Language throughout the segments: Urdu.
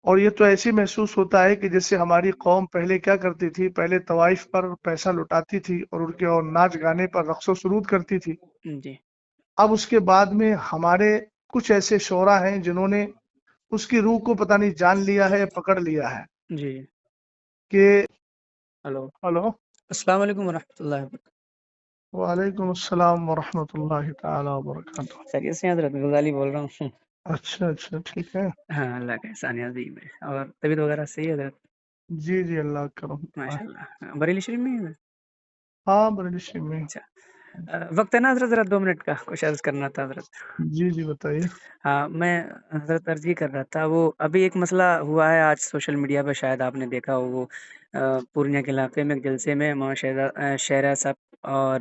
اور یہ تو ایسی محسوس ہوتا ہے کہ جیسے ہماری قوم پہلے کیا کرتی تھی، پہلے طوائف پر پیسہ لٹاتی تھی اور ان کے اور ناچ گانے پر رقص و سرود کرتی تھی۔ جی اب اس کے بعد میں ہمارے کچھ ایسے شعراء ہیں جنہوں نے اس کی روح کو پتہ نہیں جان لیا ہے، پکڑ لیا ہے جی کہ ہلو ہلو، السلام علیکم ورحمۃ اللہ وبرکاتہ. وعلیکم السلام ورحمۃ اللہ تعالی وبرکاتہ۔ خیریت سے ہیں حضرت؟ غزالی بول رہا ہوں. اچھا اچھا، ٹھیک ہے۔ ہاں اللہ کا احسان عظیم ہے. اور طبیعت وغیرہ صحیح ہے حضرت؟ جی جی، اللہ کا کرم ہے۔ ماشاء اللہ. بریلی شریف میں ہی ہے؟ ہاں، بریلی شریف میں۔ اچھا. وقت ہے نا حضرت؟ ذرا 2 منٹ کا کچھ عرض کرنا تھا حضرت. جی جی، بتائیے۔ ہاں میں حضرت عرض یہ کر رہا تھا، وہ ابھی ایک مسئلہ ہوا ہے آج سوشل میڈیا پہ، شاید آپ نے دیکھا ہو. وہ پورنیہ کے علاقے میں ایک جلسے میں مولانا شہرہ صاحب اور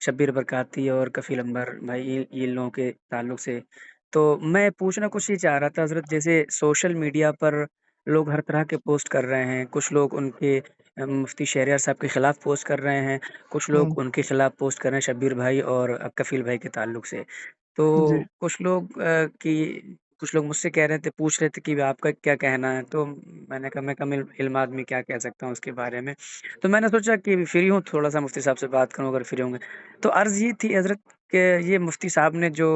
شبیر برکاتی اور کفیل انبر بھائی، یہ لوگوں کے تعلق سے تو میں پوچھنا کچھ یہ چاہ رہا تھا حضرت. جیسے سوشل میڈیا پر لوگ ہر طرح کے پوسٹ کر رہے ہیں، کچھ لوگ ان کے مفتی شہریار صاحب کے خلاف پوسٹ کر رہے ہیں، کچھ لوگ ان کے خلاف پوسٹ کر رہے ہیں شبیر بھائی اور کفیل بھائی کے تعلق سے. تو جی کچھ لوگ کچھ لوگ مجھ سے کہہ رہے تھے، پوچھ رہے تھے کہ آپ کا کیا کہنا ہے. تو میں نے کہا میں کم علم آدمی کیا کہہ سکتا ہوں اس کے بارے میں. تو میں نے سوچا کہ فری ہوں، تھوڑا سا مفتی صاحب سے بات کروں اگر فری ہوں گے. تو عرض یہ تھی حضرت کہ یہ مفتی صاحب نے جو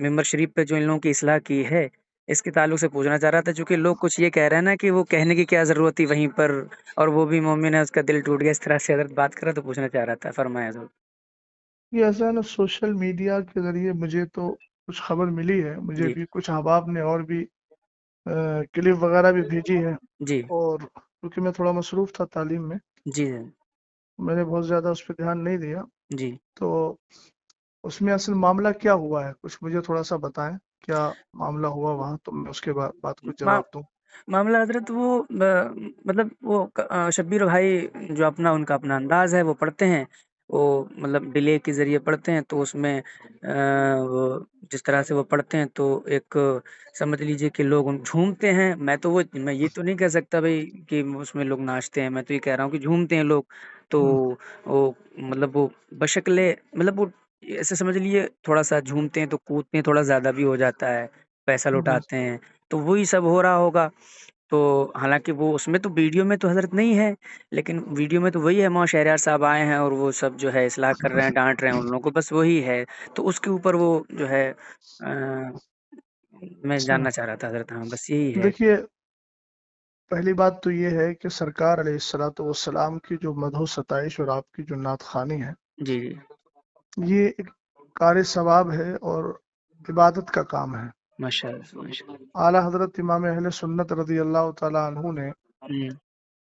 ممبر شریف پہ جو ان لوگوں کی اصلاح کی ہے، اس کے تعلق سے پوچھنا چاہ رہا تھا. چونکہ لوگ کچھ یہ کہہ رہے ہیں نا کہ وہ کہنے کی کیا ضرورت تھی وہیں پر، اور وہ بھی مومن ہے، اس کا دل ٹوٹ گیا، اس طرح سے حضرت بات کر رہا. تو پوچھنا چاہ رہا تھا، فرمائیں حضرت. یہ ایسا ہے نا، سوشل میڈیا کے ذریعے مجھے تو کچھ خبر ملی ہے، مجھے جی بھی کچھ احباب نے اور بھی کلپ وغیرہ بھی بھیجی ہے، جی اور کیونکہ میں تھوڑا مصروف تھا تعلیم میں، جی میں نے بہت زیادہ اس پہ دھیان نہیں دیا. جی تو اس میں اصل معاملہ کیا ہوا ہے، کچھ مجھے تھوڑا سا بتائیں کیا معاملہ ہوا وہاں، تو میں اس کے بعد بات کو ما- جواب دوں۔ معاملہ حضرت وہ مطلب وہ شبیر بھائی جو ان کا اپنا انداز ہے وہ پڑھتے ہیں، وہ مطلب ڈیلے کے ذریعے پڑھتے ہیں. تو اس میں وہ جس طرح سے وہ پڑھتے ہیں تو ایک سمجھ لیجئے کہ لوگ جھومتے ہیں. میں یہ تو نہیں کہہ سکتا بھائی کہ اس میں لوگ ناچتے ہیں، میں تو یہ کہہ رہا ہوں کہ جھومتے ہیں لوگ. تو ہم، وہ مطلب وہ بشکل مطلب وہ ایسے سمجھ لیجیے تھوڑا سا جھومتے ہیں تو کودتے ہیں، تھوڑا زیادہ بھی ہو جاتا ہے، پیسہ جی لوٹاتے ہیں. تو وہی سب ہو رہا ہوگا. تو حالانکہ وہ اس میں تو ویڈیو میں تو حضرت نہیں ہے، لیکن ویڈیو میں تو وہی ہے، مولانا شہریار صاحب آئے ہیں اور وہ سب جو ہے اصلاح کر رہے ہیں، ڈانٹ رہے ہیں ان لوگوں کو، بس وہی ہے. تو اس کے اوپر وہ جو ہے میں اچھا، جاننا چاہ رہا تھا حضرت. ہاں بس یہی ہے. دیکھیے، پہلی بات تو یہ ہے کہ سرکار علیہ الصلوۃ والسلام کی جو مدح و ستائش اور آپ کی جو نعت خوانی ہے، جی جی یہ ایک کار ثواب ہے اور عبادت کا کام ہے۔ ماشاء اللہ ماشاء اللہ. اعلیٰ حضرت امام اہل سنت رضی اللہ تعالیٰ عنہ نے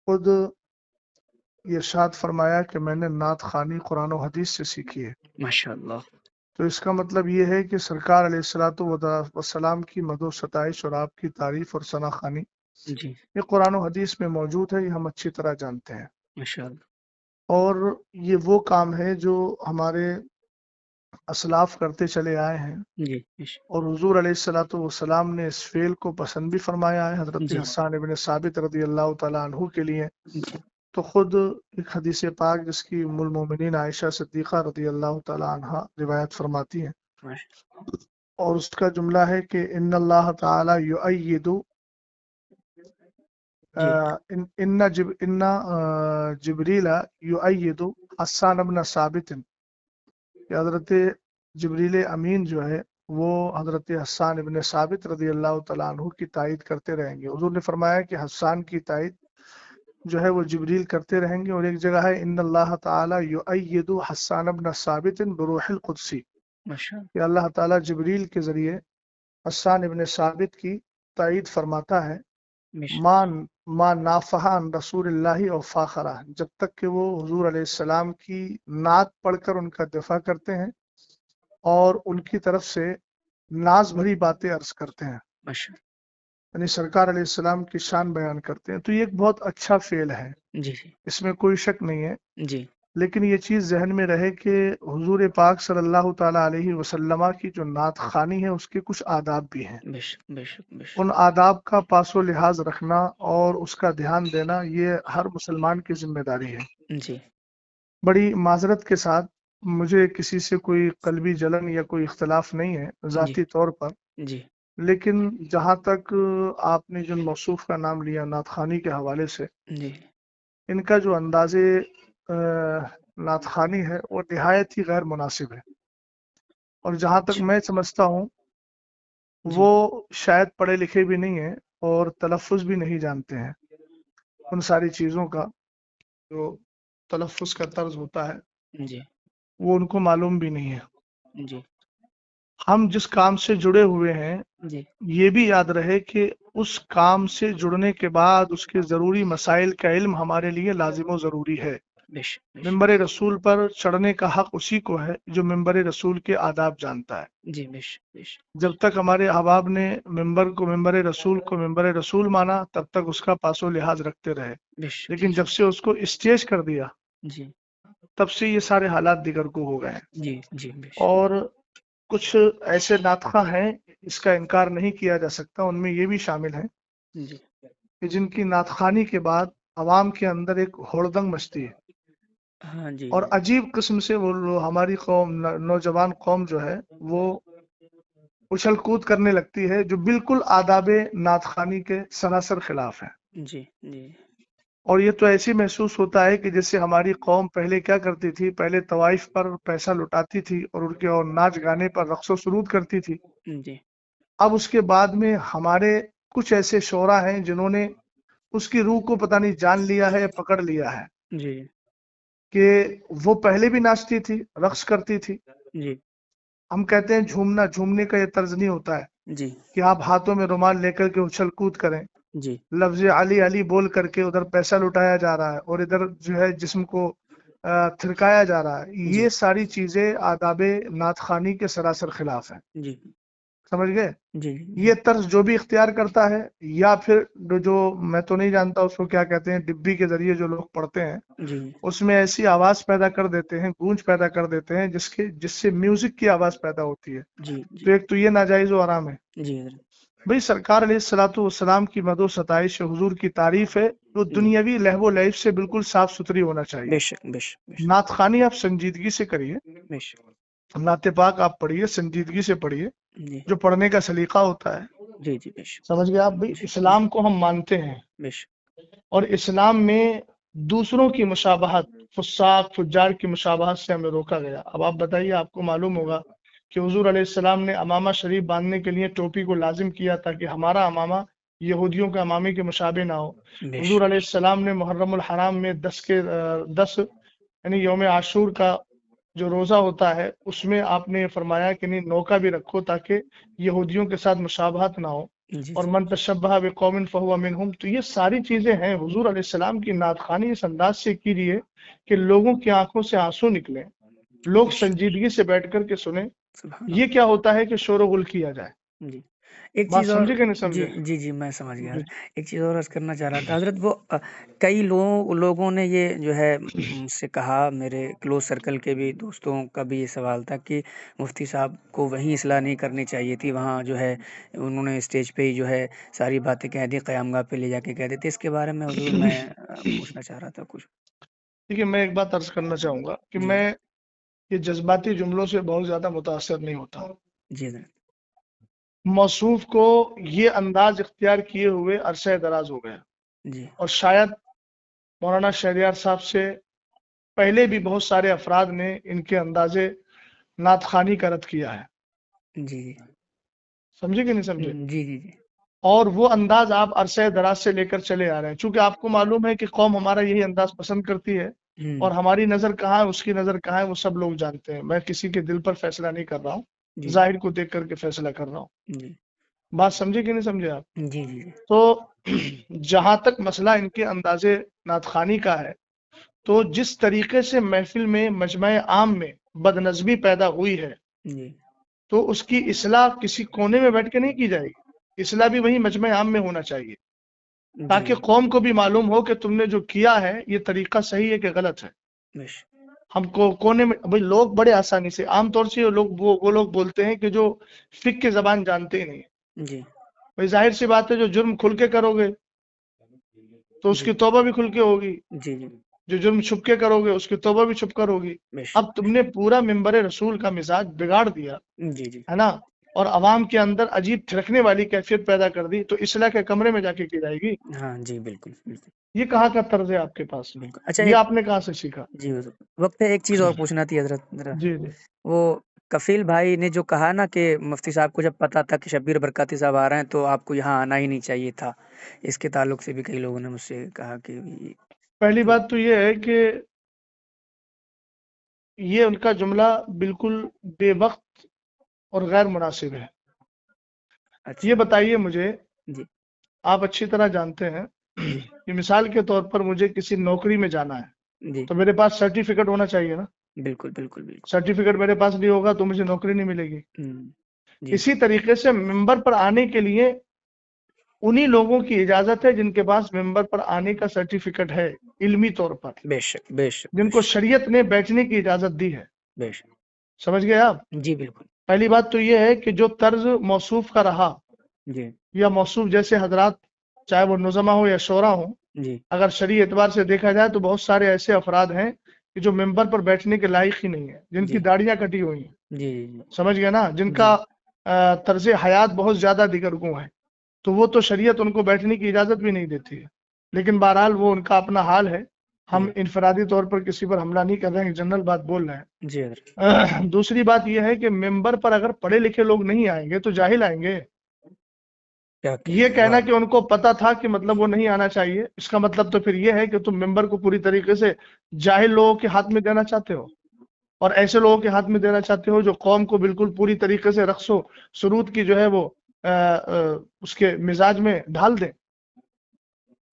خود یہ ارشاد فرمایا کہ میں نے نعت خوانی قرآن و حدیث سے سیکھی ہے۔ ماشاء اللہ. تو اس کا مطلب یہ ہے کہ سرکار علیہ الصلوۃ والسلام کی مدح و ستائش اور آپ کی تعریف اور ثنا خوانی جی یہ قرآن و حدیث میں موجود ہے، یہ ہم اچھی طرح جانتے ہیں۔ ماشاء اللہ. اور یہ وہ کام ہے جو ہمارے اسلاف کرتے چلے آئے ہیں، جی اور حضور علیہ الصلوۃ والسلام نے اس فعل کو پسند بھی فرمایا ہے۔ حضرت جی حسان ابن ثابت رضی اللہ تعالیٰ عنہ کے لیے جی تو خود ایک حدیث پاک جس کی ام المومنین عائشہ صدیقہ رضی اللہ تعالیٰ عنہ روایت فرماتی ہیں، اور اس کا جملہ ہے کہ ان اللہ تعالیٰ یؤید جی ان جبریل یؤید حسان ابن ثابت، کہ حضرت جبریل امین جو ہے وہ حضرت حسان ابن ثابت رضی اللہ تعالیٰ عنہ کی تائید کرتے رہیں گے۔ حضور نے فرمایا کہ حسان کی تائید جو ہے وہ جبریل کرتے رہیں گے۔ اور ایک جگہ ہے ان اللہ تعالیٰ یؤید حسان ابن ثابت بروح القدسی، ماشاء اللہ. کہ اللہ تعالیٰ جبریل کے ذریعے حسان ابن ثابت کی تائید فرماتا ہے، ما نافہ عن رسول اللہ اور فاخرہ، جب تک کہ وہ حضور علیہ السلام کی نعت پڑھ کر ان کا دفاع کرتے ہیں اور ان کی طرف سے ناز بھری باتیں عرض کرتے ہیں، ماشاء یعنی سرکار علیہ السلام کی شان بیان کرتے ہیں۔ تو یہ ایک بہت اچھا فعل ہے، اللہ. جی جی اس میں کوئی شک نہیں ہے، جی لیکن یہ چیز ذہن میں رہے کہ حضور پاک صلی اللہ تعالیٰ علیہ وسلم کی جو نعت خوانی ہے اس کے کچھ آداب بھی ہیں۔ بے شک بے شک بے ان شک. آداب کا پاس و لحاظ رکھنا اور اس کا دھیان دینا یہ ہر مسلمان کی ذمہ داری ہے۔ جی بڑی معذرت کے ساتھ، مجھے کسی سے کوئی قلبی جلن یا کوئی اختلاف نہیں ہے جی ذاتی طور پر، جی لیکن جہاں تک آپ نے جن موصوف کا نام لیا نعت خوانی کے حوالے سے، جی ان کا جو انداز نعت خوانی ہے وہ نہایت ہی غیر مناسب ہے، اور جہاں تک اچھا میں سمجھتا ہوں جی وہ شاید پڑھے لکھے بھی نہیں ہیں اور تلفظ بھی نہیں جانتے ہیں ان ساری چیزوں کا، جو تلفظ کا طرز ہوتا ہے جی وہ ان کو معلوم بھی نہیں ہے۔ جی ہم جس کام سے جڑے ہوئے ہیں جی یہ بھی یاد رہے کہ اس کام سے جڑنے کے بعد اس کے ضروری مسائل کا علم ہمارے لیے لازم و ضروری ہے۔ بیش بیش ممبر رسول پر چڑھنے کا حق اسی کو ہے جو ممبر رسول کے آداب جانتا ہے۔ جی بیش بیش جب تک ہمارے احباب نے ممبر رسول مانا تب تک اس کا پاس و لحاظ رکھتے رہے، بیش لیکن جب سے اس کو اسٹیج کر دیا جی تب سے یہ سارے حالات دیگر کو ہو گئے ہیں۔ جی جی بیش اور کچھ ایسے ناطخہ ہیں، اس کا انکار نہیں کیا جا سکتا، ان میں یہ بھی شامل ہیں جی کہ جن کی نعت خوانی کے بعد عوام کے اندر ایک ہوڑدنگ مچتی ہے، ہاں جی اور عجیب قسم سے وہ ہماری قوم، نوجوان قوم جو ہے وہ اچھل کود کرنے لگتی ہے، جو بالکل آداب نعت خوانی کے سراسر خلاف ہے۔ جی جی اور یہ تو ایسی محسوس ہوتا ہے کہ جیسے ہماری قوم پہلے کیا کرتی تھی، پہلے طوائف پر پیسہ لٹاتی تھی اور ان کے اور ناچ گانے پر رقص و سرود کرتی تھی، جی اب اس کے بعد میں ہمارے کچھ ایسے شعراء ہیں جنہوں نے اس کی روح کو پتہ نہیں جان لیا ہے یا پکڑ لیا ہے، جی کہ وہ پہلے بھی ناچتی تھی، رقص کرتی تھی۔ جی ہم کہتے ہیں جھومنا، جھومنے کا یہ طرز نہیں ہوتا ہے جی کہ آپ ہاتھوں میں رومال لے کر کے اچھل کود کریں، جی لفظ علی علی بول کر کے ادھر پیسہ لٹایا جا رہا ہے اور ادھر جو ہے جسم کو تھرکایا جا رہا ہے۔ جی یہ ساری چیزیں آداب نعت خوانی کے سراسر خلاف ہیں، جی سمجھ گئے؟ جی یہ طرز جو بھی اختیار کرتا ہے، یا پھر جو میں تو نہیں جانتا اس کو کیا کہتے ہیں، ڈبی کے ذریعے جو لوگ پڑھتے ہیں جی اس میں ایسی آواز پیدا کر دیتے ہیں، گونج پیدا کر دیتے ہیں جس سے میوزک کی آواز پیدا ہوتی ہے، جی تو ایک تو یہ ناجائز و حرام ہے۔ جی حضرت بھئی سرکار علیہ الصلوۃ والسلام کی مدح و ستائش، حضور کی تعریف ہے، جو جی دنیاوی لہو و لعب سے بالکل صاف ستھری ہونا چاہیے۔ بے شک بے شک بے شک نعت خوانی آپ سنجیدگی سے کریے، بے شک نعت پاک آپ پڑھیے، سنجیدگی سے پڑھیے، جی جو پڑھنے کا سلیقہ ہوتا ہے۔ جی جی بے شک سمجھ گئے آپ؟ بھئی جی جی اسلام کو ہم مانتے ہیں، بے شک اور اسلام میں دوسروں کی مشابہت، فساق فجار کی مشابہت سے ہمیں روکا گیا۔ اب آپ بتائیے، آپ کو معلوم ہوگا کہ حضور علیہ السلام نے امامہ شریف باندھنے کے لیے ٹوپی کو لازم کیا تاکہ ہمارا امامہ یہودیوں کے امامے کے مشابہ نہ ہو۔ بے حضور شک علیہ السلام نے محرم الحرام میں 10 یعنی یوم عاشور کا جو روزہ ہوتا ہے اس میں آپ نے فرمایا کہ نہیں، نوکا بھی رکھو تاکہ یہودیوں کے ساتھ مشابہت نہ ہو، جی اور جی من تشبہ بقوم فہو منہم۔ تو یہ ساری چیزیں ہیں حضور علیہ السلام کی نعت خوانی اس انداز سے کیجیے کہ لوگوں کی آنکھوں سے آنسو نکلیں، لوگ بے شک سنجیدگی سے بیٹھ کر کے سنیں۔ سبحان یہ اللہ کیا ہوتا ہے کہ شور و غل کیا جائے۔ جی ایک بات چیز اور سمجھے کہ نہیں جی سمجھے؟ جی جی میں سمجھ گیا جی ایک چیز اور عرض کرنا چاہ رہا تھا حضرت وہ کئی لوگوں نے یہ جو ہے مجھ سے کہا، میرے کلوز سرکل کے بھی دوستوں کا بھی یہ سوال تھا کہ مفتی صاحب کو وہیں اصلاح نہیں کرنی چاہیے تھی، وہاں جو ہے انہوں نے اسٹیج پہ ہی جو ہے ساری باتیں کہہ دی، قیام گاہ پہ لے جا کے کہہ دیتے۔ اس کے بارے میں حضور میں پوچھنا چاہ رہا تھا کچھ۔ ٹھیک ہے، میں ایک بات عرض کرنا چاہوں گا کہ جی میں یہ جذباتی جملوں سے بہت زیادہ متاثر نہیں ہوتا۔ جی حضرت موصوف کو یہ انداز اختیار کیے ہوئے عرصہ دراز ہو گیا، جی اور شاید مولانا شہریار صاحب سے پہلے بھی بہت سارے افراد نے ان کے انداز نعت خوانی کا رد کیا ہے۔ جی سمجھے کہ نہیں سمجھے؟ جی جی جی اور وہ انداز آپ عرصہ دراز سے لے کر چلے آ رہے ہیں، چونکہ آپ کو معلوم ہے کہ قوم ہمارا یہی انداز پسند کرتی ہے، اور ہماری نظر کہاں ہے، اس کی نظر کہاں ہے، وہ سب لوگ جانتے ہیں۔ میں کسی کے دل پر فیصلہ نہیں کر رہا ہوں، جی ظاہر کو دیکھ کر کے فیصلہ کر رہا ہوں۔ جی بات سمجھے کہ نہیں سمجھے آپ؟ جی جی تو جہاں تک مسئلہ ان کے انداز نعت خوانی کا ہے، تو جس طریقے سے محفل میں، مجمع عام میں بد نظمی پیدا ہوئی ہے، جی تو اس کی اصلاح کسی کونے میں بیٹھ کے نہیں کی جائے گی، اصلاح بھی وہی مجمع عام میں ہونا چاہیے، تاکہ جی قوم کو بھی معلوم ہو کہ تم نے جو کیا ہے یہ طریقہ صحیح ہے کہ غلط ہے۔ بش ہم کو کونے میں بھائی لوگ بڑے آسانی سے، عام طور سے وہ لوگ بولتے ہیں کہ جو فقہ کی زبان جانتے ہی نہیں ہیں۔ جی بھائی ظاہر سی بات ہے، جو جرم کھل کے کرو گے تو اس جی کی توبہ بھی کھل کے ہوگی، جی جی جو جرم چھپ کے کرو گے اس کی توبہ بھی چھپ کر ہوگی۔ بش اب تم نے پورا ممبر رسول کا مزاج بگاڑ دیا جی جی ہے نا، اور عوام کے اندر عجیب ٹھڑکنے والی کیفیت پیدا کر دی تو اصلاح کے کمرے میں جا کے کی جائے گی؟ ہاں جی بالکل بالکل یہ کہاں کا طرز ہے آپ کے پاس؟ بالکل. اچھا یہ ایک آپ نے کہاں سے سیکھا؟ جی حضور وقت ہے، ایک چیز اور پوچھنا تھی حضرت ذرا. جی جی وہ کفیل بھائی نے جو کہا نا کہ مفتی صاحب کو جب پتا تھا کہ شبیر برکاتی صاحب آ رہے ہیں تو آپ کو یہاں آنا ہی نہیں چاہیے تھا، اس کے تعلق سے بھی کئی لوگوں نے مجھ سے کہا کہ پہلی بات تو یہ ہے کہ یہ ان کا جملہ بالکل بے وقت اور غیر مناسب ہے. اچھا یہ بتائیے مجھے، جی آپ اچھی طرح جانتے ہیں جی کہ مثال کے طور پر مجھے کسی نوکری میں جانا ہے جی تو میرے پاس سرٹیفکیٹ ہونا چاہیے نا. بالکل بالکل بالکل. سرٹیفکیٹ میرے پاس نہیں ہوگا تو مجھے نوکری نہیں ملے گی. جی اسی طریقے سے ممبر پر آنے کے لیے انہی لوگوں کی اجازت ہے جن کے پاس ممبر پر آنے کا سرٹیفکیٹ ہے علمی طور پر، بے شک بے شک جن کو شریعت نے بیٹھنے کی اجازت دی ہے. بے شک. سمجھ گئے آپ؟ جی بالکل. پہلی بات تو یہ ہے کہ جو طرز موصوف کا رہا جی یا موصوف جیسے حضرات چاہے وہ نظما ہو یا شورا ہو، جی اگر شرعی اعتبار سے دیکھا جائے تو بہت سارے ایسے افراد ہیں کہ جو ممبر پر بیٹھنے کے لائق ہی نہیں ہیں، جن کی جی داڑیاں کٹی ہوئی ہیں. جی جی سمجھ گئے نا؟ جن جی کا طرز حیات بہت زیادہ دیگرگوں ہے، تو وہ تو شریعت ان کو بیٹھنے کی اجازت بھی نہیں دیتی ہے. لیکن بہرحال وہ ان کا اپنا حال ہے. ہم جی انفرادی طور پر کسی پر حملہ نہیں کر رہے ہیں، جنرل بات بول رہے ہیں. جی حضرت. دوسری بات یہ ہے کہ ممبر پر اگر پڑھے لکھے لوگ نہیں آئیں گے تو جاہل آئیں گے. کیا یہ کہنا ہے، کہنا واہ. کہ ان کو پتا تھا کہ مطلب وہ نہیں آنا چاہیے، اس کا مطلب تو پھر یہ ہے کہ تم ممبر کو پوری طریقے سے جاہل لوگوں کے ہاتھ میں دینا چاہتے ہو، اور ایسے لوگوں کے ہاتھ میں دینا چاہتے ہو جو قوم کو بالکل پوری طریقے سے رقص و سرود کی جو ہے وہ اس کے مزاج میں ڈھال دیں.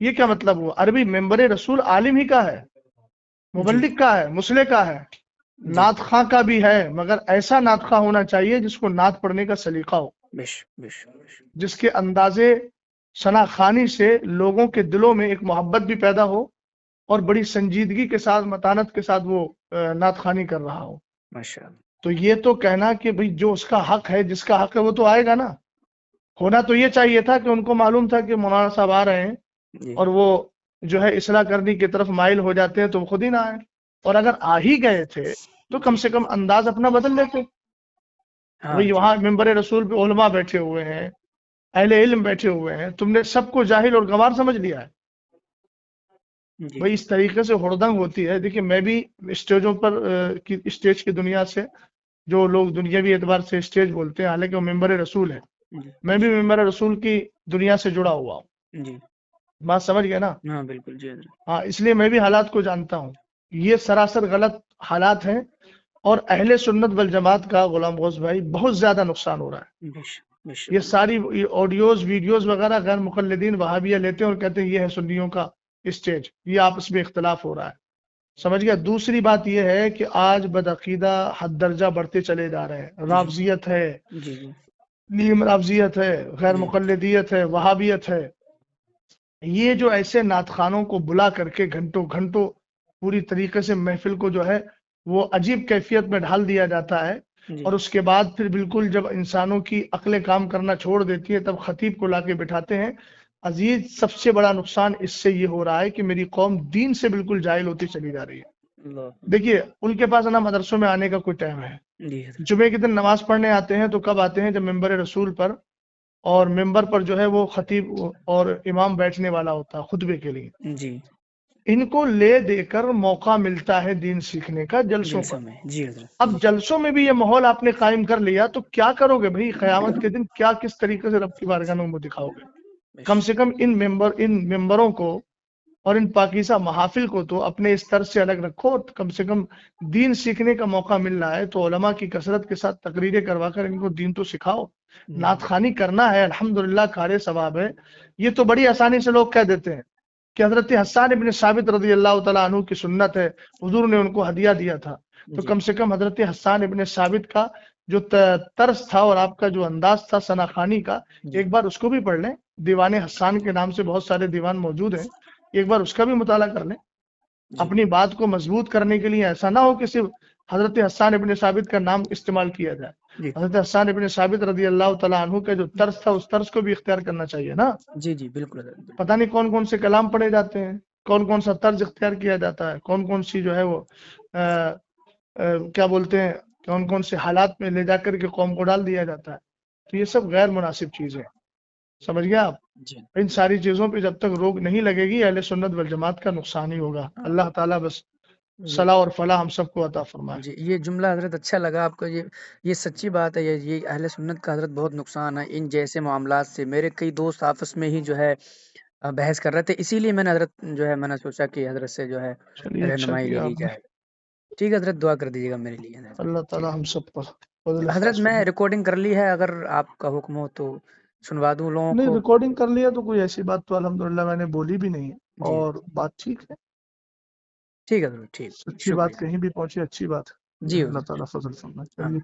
یہ کیا مطلب ہوا؟ عربی ممبر رسول عالم ہی کا ہے، جی مبلغ کا ہے، مسلح کا ہے، جی نعت خواں کا بھی ہے، مگر ایسا نعت خواں ہونا چاہیے جس کو نعت پڑھنے کا سلیقہ ہو، بے شک بے شک بے شک. جس کے اندازے ثنا خوانی سے لوگوں کے دلوں میں ایک محبت بھی پیدا ہو اور بڑی سنجیدگی کے ساتھ متانت کے ساتھ وہ نعت خوانی کر رہا ہو. ماشاء اللہ. تو یہ تو کہنا کہ بھئی جو اس کا حق ہے، جس کا حق ہے وہ تو آئے گا نا. ہونا تو یہ چاہیے تھا کہ ان کو معلوم تھا کہ مولانا صاحب آ رہے ہیں جی اور وہ جو ہے اصلاح کرنے کی طرف مائل ہو جاتے ہیں تو وہ خود ہی نہ آئے. اور اگر آ ہی گئے تھے تو کم سے کم انداز اپنا بدل لیتے. ہاں بھئی جی وہاں ممبر رسول پہ علماء بیٹھے ہوئے ہیں، اہل علم بیٹھے ہوئے ہیں، تم نے سب کو جاہل اور گنوار سمجھ لیا ہے. جی بھئی اس طریقے سے ہڑدنگ ہوتی ہے. دیکھیے میں بھی اسٹیجوں پر اسٹیج کی دنیا سے، جو لوگ دنیاوی اعتبار سے اسٹیج بولتے ہیں حالانکہ وہ ممبر رسول ہے، جی میں بھی ممبر رسول کی دنیا سے جڑا ہوا ہوں. جی بات سمجھ گئے نا؟ ہاں بالکل جی حضرت. ہاں، اس لیے میں بھی حالات کو جانتا ہوں. یہ سراسر غلط حالات ہیں اور اہل سنت والجماعت کا غلام غوث بھائی بہت زیادہ نقصان ہو رہا ہے. بے شک بے شک. یہ ساری آڈیوز ویڈیوز وغیرہ غیر مقلدین وہابیہ لیتے ہیں اور کہتے ہیں یہ ہے سنیوں کا اسٹیج، یہ آپس میں اختلاف ہو رہا ہے. سمجھ گیا؟ دوسری بات یہ ہے کہ آج بدعقیدہ حد درجہ بڑھتے چلے جا رہے ہیں. جی رافضیت ہے، جی جی نیم رافضیت ہے، غیر جی مقلدیت ہے، وہابیت ہے. یہ جو ایسے نعت خوانوں کو بلا کر کے گھنٹوں گھنٹوں پوری طریقے سے محفل کو جو ہے وہ عجیب کیفیت میں ڈھال دیا جاتا ہے، جی اور اس کے بعد پھر بالکل جب انسانوں کی عقلیں کام کرنا چھوڑ دیتی ہے تب خطیب کو لا کے بٹھاتے ہیں. عزیز، سب سے بڑا نقصان اس سے یہ ہو رہا ہے کہ میری قوم دین سے بالکل جاہل ہوتی چلی جا رہی ہے. اللہ. دیکھیے ان کے پاس نا مدرسوں میں آنے کا کوئی ٹائم ہے. جی حضرت. جمعے کے دن نماز پڑھنے آتے ہیں تو کب آتے ہیں؟ جب ممبر رسول پر اور ممبر پر جو ہے وہ خطیب اور امام بیٹھنے والا ہوتا ہے خطبے کے لیے. جی ان کو لے دے کر موقع ملتا ہے دین سیکھنے کا جلسوں پر. جلسہ میں جی حضرت. اب جلسوں میں بھی یہ ماحول آپ نے قائم کر لیا تو کیا کرو گے بھائی؟ قیامت کے دن کیا کس طریقے سے رب کی بارگاہ میں منہ دکھاؤ گے؟ بے کم شک. سے کم ان ممبروں کو اور ان پاکیزہ محافل کو تو اپنے اس طرز سے الگ رکھو. کم سے کم دین سیکھنے کا موقع مل رہا ہے تو علماء کی کثرت کے ساتھ تقریریں کروا کر ان کو دین تو سکھاؤ. نعت خوانی کرنا ہے، الحمدللہ کار ثواب ہے. یہ تو بڑی آسانی سے لوگ کہہ دیتے ہیں کہ حضرت حسان ابن ثابت رضی اللہ تعالیٰ عنہ کی سنت ہے، حضور نے ان کو ہدیہ دیا تھا. تو جی کم سے کم حضرت حسان ابن ثابت کا جو طرز تھا اور آپ کا جو انداز تھا ثنا خوانی کا، جی ایک بار اس کو بھی پڑھ لیں. دیوان حسان کے نام سے بہت سارے دیوان موجود ہیں، ایک بار اس کا بھی مطالعہ کر لیں. جی اپنی بات کو مضبوط کرنے کے لیے ایسا نہ ہو کہ صرف حضرت حسان ابن ثابت کا نام استعمال کیا جائے. جی حضرت حسان ابن ثابت رضی اللہ تعالیٰ عنہ کا جو طرز تھا اس طرز کو بھی اختیار کرنا چاہیے نا. جی جی بالکل حضرت بالکل. پتہ نہیں کون کون سے کلام پڑھے جاتے ہیں، کون کون سا طرز اختیار کیا جاتا ہے، کون کون سی جو ہے وہ کیا بولتے ہیں، کون کون سے حالات میں لے جا کر کے قوم کو ڈال دیا جاتا ہے. تو یہ سب غیر مناسب چیزیں ہیں. سمجھ گیا آپ؟ جی ان ساری چیزوں پہ جب تک روک نہیں لگے گی اہل سنت والجماعت کا نقصان ہی ہوگا. اللہ تعالیٰ بس جی صلاح اور فلاح ہم سب کو عطا فرمائے. جی یہ جملہ حضرت اچھا لگا آپ کو. یہ سچی بات ہے. یہ اہل سنت کا حضرت بہت نقصان ہے ان جیسے معاملات سے. میرے کئی دوست آپس میں ہی جو ہے بحث کر رہے تھے, اسی لیے میں نے حضرت جو ہے میں نے سوچا کہ حضرت سے جو ہے چلیے اچھا رہنمائی لے کیا لی آپ نے. جائے. ٹھیک ہے حضرت, دعا کر دیجیے گا میرے لیے. اللہ ٹھیک تعالیٰ ہم سب پر فضل حضرت, خاص میں فرمائے. ریکارڈنگ کر لی ہے, اگر آپ کا حکم ہو تو سنوا دوں لوگوں نہیں کو. ریکارڈنگ کر لیا تو کوئی ایسی بات تو الحمدللہ میں نے بولی بھی نہیں ہے, جی اور بات ٹھیک ہے. ٹھیک ہے حضرت, ٹھیک, سچی بات شکریہ. کہیں بھی پہنچے اچھی بات ہے. جی اللہ حضرت, تعالیٰ فضل فرمائے. آمین. چلیے